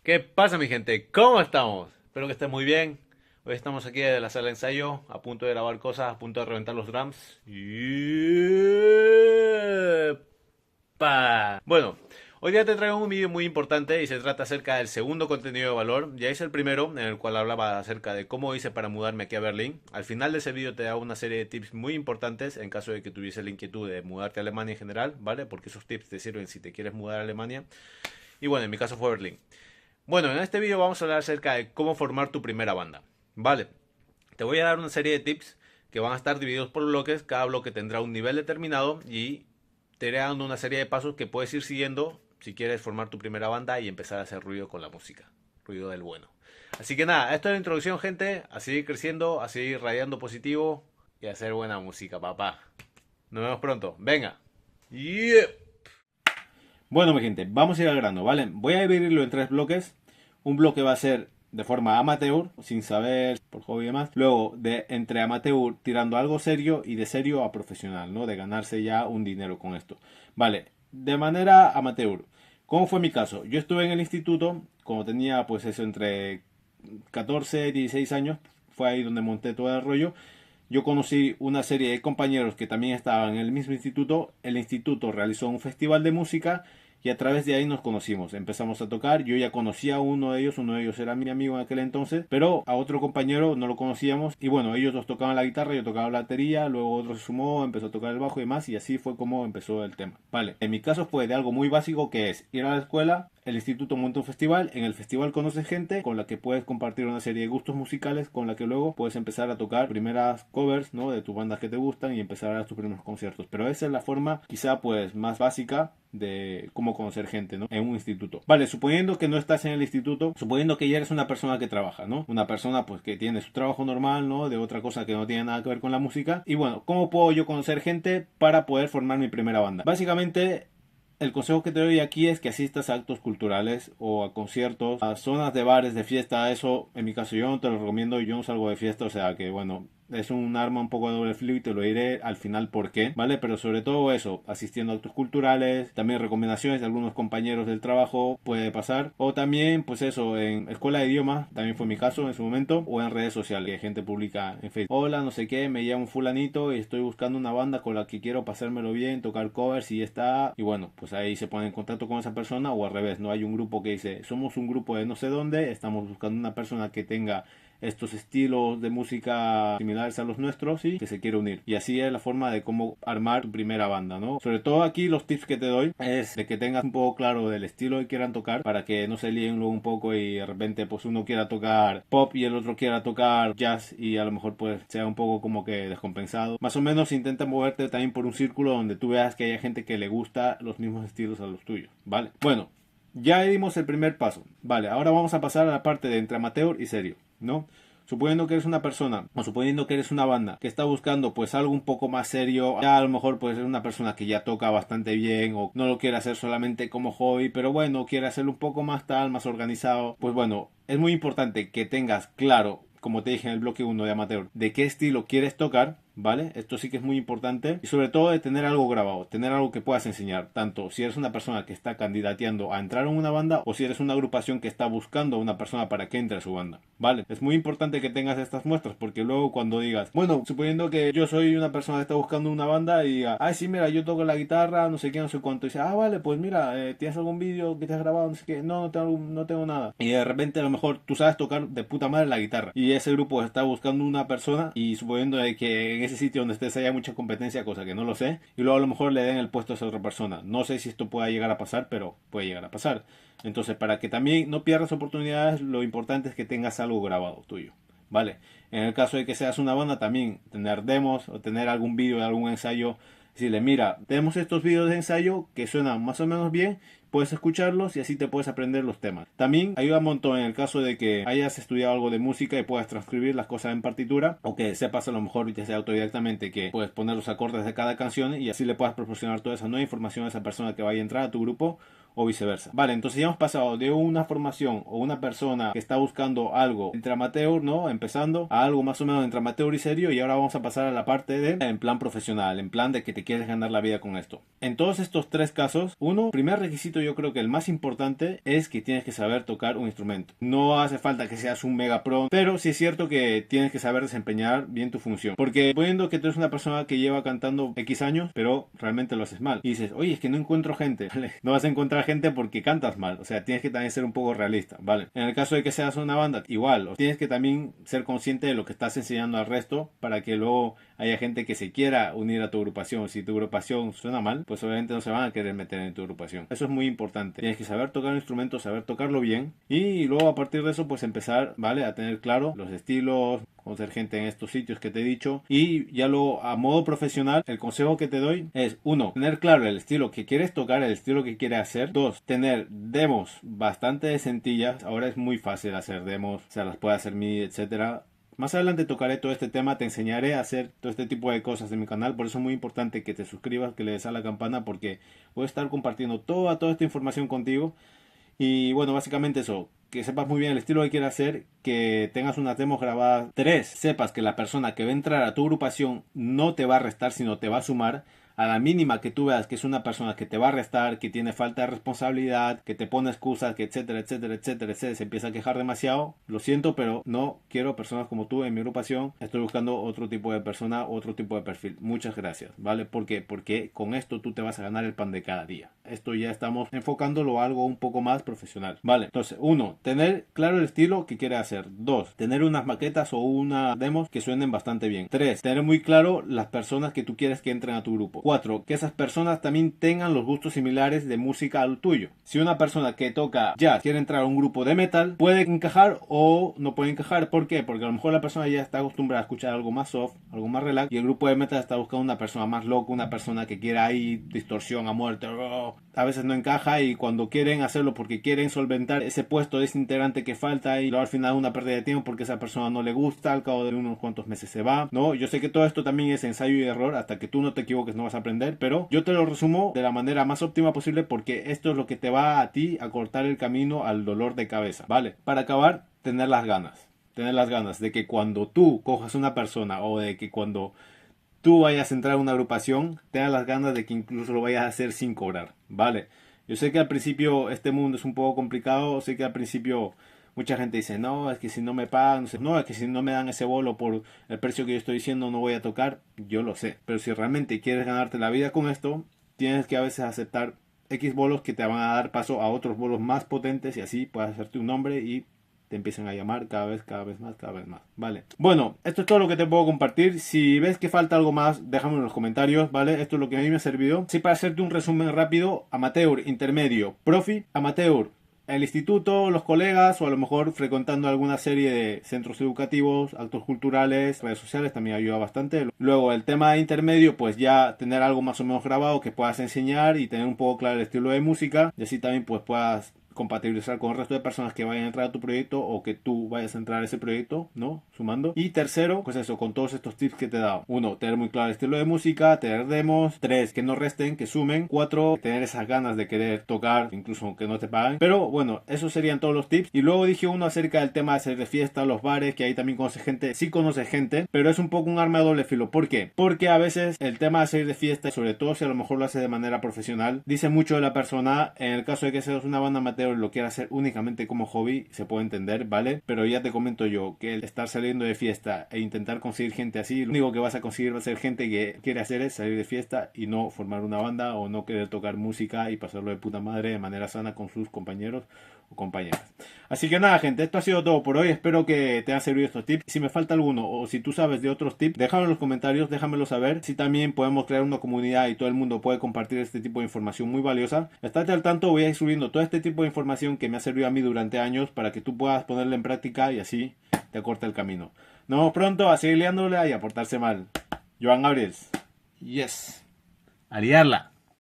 ¿Qué pasa, mi gente? ¿Cómo estamos? Espero que estén muy bien. Hoy estamos aquí en la sala de ensayo, a punto de grabar cosas, a punto de reventar los drums. Bueno, hoy día te traigo un vídeo muy importante y se trata acerca del segundo contenido de valor. Ya hice el primero, en el cual hablaba acerca de cómo hice para mudarme aquí a Berlín. Al final de ese vídeo te da una serie de tips muy importantes en caso de que tuviese la inquietud de mudarte a Alemania en general, ¿vale? Porque esos tips te sirven si te quieres mudar a Alemania. Y bueno, en mi caso fue Berlín. Bueno, en este vídeo vamos a hablar acerca de cómo formar tu primera banda. Vale, te voy a dar una serie de tips que van a estar divididos por bloques. Cada bloque tendrá un nivel determinado y te iré dando una serie de pasos que puedes ir siguiendo si quieres formar tu primera banda y empezar a hacer ruido con la música. Ruido del bueno. Así que nada, esto es la introducción, gente. A seguir creciendo, a seguir radiando positivo y a hacer buena música, papá. Nos vemos pronto. Venga. Yeah. Bueno, mi gente, vamos a ir al grano, ¿vale? Voy a dividirlo en tres bloques. Un bloque va a ser de forma amateur, sin saber, por hobby y demás. Luego, de entre amateur tirando a algo serio y de serio a profesional, ¿no? De ganarse ya un dinero con esto. Vale, de manera amateur. ¿Cómo fue mi caso? Yo estuve en el instituto, como tenía pues eso entre 14 y 16 años, fue ahí donde monté todo el rollo. Yo conocí una serie de compañeros que también estaban en el mismo instituto. El instituto realizó un festival de música y a través de ahí nos conocimos. Empezamos a tocar. Yo ya conocía a uno de ellos era mi amigo en aquel entonces, pero a otro compañero no lo conocíamos. Y bueno, ellos dos tocaban la guitarra, yo tocaba la batería, luego otro se sumó, empezó a tocar el bajo y demás, y así fue como empezó el tema. Vale, en mi caso fue de algo muy básico que es ir a la escuela. El instituto monta un festival, en el festival conoces gente con la que puedes compartir una serie de gustos musicales, con la que luego puedes empezar a tocar primeras covers, ¿no? De tus bandas que te gustan y empezar a dar tus primeros conciertos. Pero esa es la forma quizá pues más básica de cómo conocer gente, ¿no? En un instituto. Vale, suponiendo que no estás en el instituto, suponiendo que ya eres una persona que trabaja, ¿no? Una persona pues que tiene su trabajo normal, ¿no? De otra cosa que no tiene nada que ver con la música. Y bueno, ¿cómo puedo yo conocer gente para poder formar mi primera banda? Básicamente el consejo que te doy aquí es que asistas a actos culturales o a conciertos, a zonas de bares, de fiesta. Eso, en mi caso, yo no te lo recomiendo. Yo no salgo de fiesta, o sea que, bueno, es un arma un poco de doble filo y te lo diré al final por qué, ¿vale? Pero sobre todo eso, asistiendo a actos culturales, también recomendaciones de algunos compañeros del trabajo puede pasar. O también, pues eso, en escuela de idioma, también fue mi caso en su momento, o en redes sociales, que gente publica en Facebook. Hola, no sé qué, me llamo fulanito y estoy buscando una banda con la que quiero pasármelo bien, tocar covers y está. Y bueno, pues ahí se pone en contacto con esa persona o al revés, ¿no? Hay un grupo que dice, somos un grupo de no sé dónde, estamos buscando una persona que tenga estos estilos de música similares a los nuestros y que se quiere unir. Y así es la forma de cómo armar tu primera banda, ¿no? Sobre todo aquí los tips que te doy es de que tengas un poco claro del estilo que quieran tocar para que no se líen luego un poco y de repente pues uno quiera tocar pop y el otro quiera tocar jazz y a lo mejor pues sea un poco como que descompensado. Más o menos intenta moverte también por un círculo donde tú veas que haya gente que le gusta los mismos estilos a los tuyos, ¿vale? Bueno, ya dimos el primer paso. Vale, ahora vamos a pasar a la parte de entre amateur y serio, ¿no? Suponiendo que eres una persona o suponiendo que eres una banda que está buscando pues algo un poco más serio, ya a lo mejor puede ser una persona que ya toca bastante bien o no lo quiere hacer solamente como hobby, pero bueno, quiere hacerlo un poco más tal, más organizado, pues bueno, es muy importante que tengas claro, como te dije en el bloque 1 de amateur, de qué estilo quieres tocar, ¿vale? Esto sí que es muy importante y sobre todo de tener algo grabado, tener algo que puedas enseñar, tanto si eres una persona que está candidateando a entrar en una banda o si eres una agrupación que está buscando a una persona para que entre a su banda, ¿vale? Es muy importante que tengas estas muestras porque luego cuando digas, bueno, suponiendo que yo soy una persona que está buscando una banda y diga, ah, sí, mira, yo toco la guitarra, no sé qué, no sé cuánto, y dice, ah, vale, pues mira, ¿tienes algún vídeo que te has grabado? No sé qué, no, no tengo nada. Y de repente a lo mejor tú sabes tocar de puta madre la guitarra y ese grupo está buscando una persona y suponiendo de que en ese sitio donde estés haya mucha competencia, cosa que no lo sé, y luego a lo mejor le den el puesto a esa otra persona. No sé si esto pueda llegar a pasar, pero puede llegar a pasar. Entonces, para que también no pierdas oportunidades, lo importante es que tengas algo grabado tuyo, ¿vale? En el caso de que seas una banda, también tener demos o tener algún vídeo de algún ensayo. Decirle, mira, tenemos estos vídeos de ensayo que suenan más o menos bien, puedes escucharlos y así te puedes aprender los temas. También ayuda un montón en el caso de que hayas estudiado algo de música y puedas transcribir las cosas en partitura o que sepas a lo mejor ya sea autodidactamente que puedes poner los acordes de cada canción y así le puedas proporcionar toda esa nueva información a esa persona que vaya a entrar a tu grupo o viceversa. Vale, entonces ya hemos pasado de una formación o una persona que está buscando algo entre amateur, ¿no? Empezando a algo más o menos entre amateur y serio, y ahora vamos a pasar a la parte de en plan profesional, en plan de que te quieres ganar la vida con esto. En todos estos tres casos, primer requisito, yo creo que el más importante es que tienes que saber tocar un instrumento. No hace falta que seas un mega pro, pero sí es cierto que tienes que saber desempeñar bien tu función. Porque poniendo que tú eres una persona que lleva cantando X años, pero realmente lo haces mal. Y dices, oye, es que no encuentro gente. ¿Vale? No vas a encontrar gente porque cantas mal. O sea, tienes que también ser un poco realista, ¿vale? En el caso de que seas una banda, igual. Tienes que también ser consciente de lo que estás enseñando al resto para que luego haya gente que se quiera unir a tu agrupación. Si tu agrupación suena mal, pues obviamente no se van a querer meter en tu agrupación. Eso es muy importante. Tienes que saber tocar un instrumento, saber tocarlo bien, y luego a partir de eso pues empezar, ¿vale? A tener claro los estilos, conocer gente en estos sitios que te he dicho, y ya luego a modo profesional el consejo que te doy es: 1, tener claro el estilo que quieres tocar, el estilo que quieres hacer. 2, tener demos bastante sencillas. Ahora es muy fácil hacer demos, o sea, las puede hacer MIDI, etcétera. Más adelante tocaré todo este tema, te enseñaré a hacer todo este tipo de cosas en mi canal, por eso es muy importante que te suscribas, que le des a la campana, porque voy a estar compartiendo toda esta información contigo. Y bueno, básicamente eso, que sepas muy bien el estilo que quieres hacer, que tengas unas demos grabadas. 3, sepas que la persona que va a entrar a tu agrupación no te va a restar, sino te va a sumar. A la mínima que tú veas que es una persona que te va a restar, que tiene falta de responsabilidad, que te pone excusas, que etcétera, etcétera, etcétera, etcétera, se empieza a quejar demasiado, lo siento, pero no quiero personas como tú en mi agrupación. Estoy buscando otro tipo de persona, otro tipo de perfil. Muchas gracias, ¿vale? ¿Por qué? Porque con esto tú te vas a ganar el pan de cada día. Esto ya estamos enfocándolo a algo un poco más profesional, ¿vale? Entonces, 1, tener claro el estilo que quieres hacer. 2, tener unas maquetas o unas demos que suenen bastante bien. 3, tener muy claro las personas que tú quieres que entren a tu grupo. 4, que esas personas también tengan los gustos similares de música al tuyo. Si una persona que toca jazz quiere entrar a un grupo de metal, puede encajar o no puede encajar. ¿Por qué? Porque a lo mejor la persona ya está acostumbrada a escuchar algo más soft, algo más relax, y el grupo de metal está buscando una persona más loca, una persona que quiera ahí distorsión a muerte. A veces no encaja, y cuando quieren hacerlo porque quieren solventar ese puesto de ese integrante que falta, y luego al final una pérdida de tiempo porque esa persona no le gusta, al cabo de unos cuantos meses se va, ¿no? Yo sé que todo esto también es ensayo y error, hasta que tú no te equivoques no vas a aprender, pero yo te lo resumo de la manera más óptima posible, porque esto es lo que te va a ti a cortar el camino al dolor de cabeza, ¿vale? Para acabar, tener las ganas de que cuando tú cojas una persona, o de que cuando tú vayas a entrar a una agrupación, tengas las ganas de que incluso lo vayas a hacer sin cobrar, ¿vale? Yo sé que al principio este mundo es un poco complicado, sé que al principio mucha gente dice, no, es que si no me pagan, no, es que si no me dan ese bolo por el precio que yo estoy diciendo no voy a tocar. Yo lo sé, pero si realmente quieres ganarte la vida con esto, tienes que a veces aceptar X bolos que te van a dar paso a otros bolos más potentes, y así puedes hacerte un nombre y te empiezan a llamar cada vez más, ¿vale? Bueno, esto es todo lo que te puedo compartir. Si ves que falta algo más, déjame en los comentarios, ¿vale? Esto es lo que a mí me ha servido. Sí, para hacerte un resumen rápido: amateur, intermedio, profi. Amateur, el instituto, los colegas, o a lo mejor frecuentando alguna serie de centros educativos, actos culturales, redes sociales, también ayuda bastante. Luego el tema intermedio, pues ya tener algo más o menos grabado que puedas enseñar y tener un poco claro el estilo de música, y así también pues puedas compatibilizar con el resto de personas que vayan a entrar a tu proyecto, o que tú vayas a entrar a ese proyecto, ¿no? Sumando. Y tercero, pues eso, con todos estos tips que te he dado: 1, tener muy claro el estilo de música, tener demos. 3, que no resten, que sumen. 4, tener esas ganas de querer tocar, incluso aunque no te paguen. Pero bueno, esos serían todos los tips. Y luego dije uno acerca del tema de salir de fiesta, los bares, que ahí también conoces gente. Sí conoces gente, pero es un poco un arma de doble filo. ¿Por qué? Porque a veces el tema de salir de fiesta, sobre todo si a lo mejor lo hace de manera profesional, dice mucho de la persona. En el caso de que seas una banda amateur, lo quiera hacer únicamente como hobby, se puede entender, ¿vale? Pero ya te comento yo que el estar saliendo de fiesta e intentar conseguir gente así, lo único que vas a conseguir va a ser gente que quiere hacer es salir de fiesta y no formar una banda, o no querer tocar música y pasarlo de puta madre de manera sana con sus compañeros o compañeras. Así que nada, gente, esto ha sido todo por hoy. Espero que te hayan servido estos tips. Si me falta alguno, o si tú sabes de otros tips, déjame en los comentarios, déjamelo saber. Si también podemos crear una comunidad y todo el mundo puede compartir este tipo de información muy valiosa, estate al tanto. Voy a ir subiendo todo este tipo de información que me ha servido a mí durante años, para que tú puedas ponerla en práctica y así te acorta el camino. Nos vemos pronto, a seguir liándola y a portarse mal. Joan Gabriels. Yes. A liarla.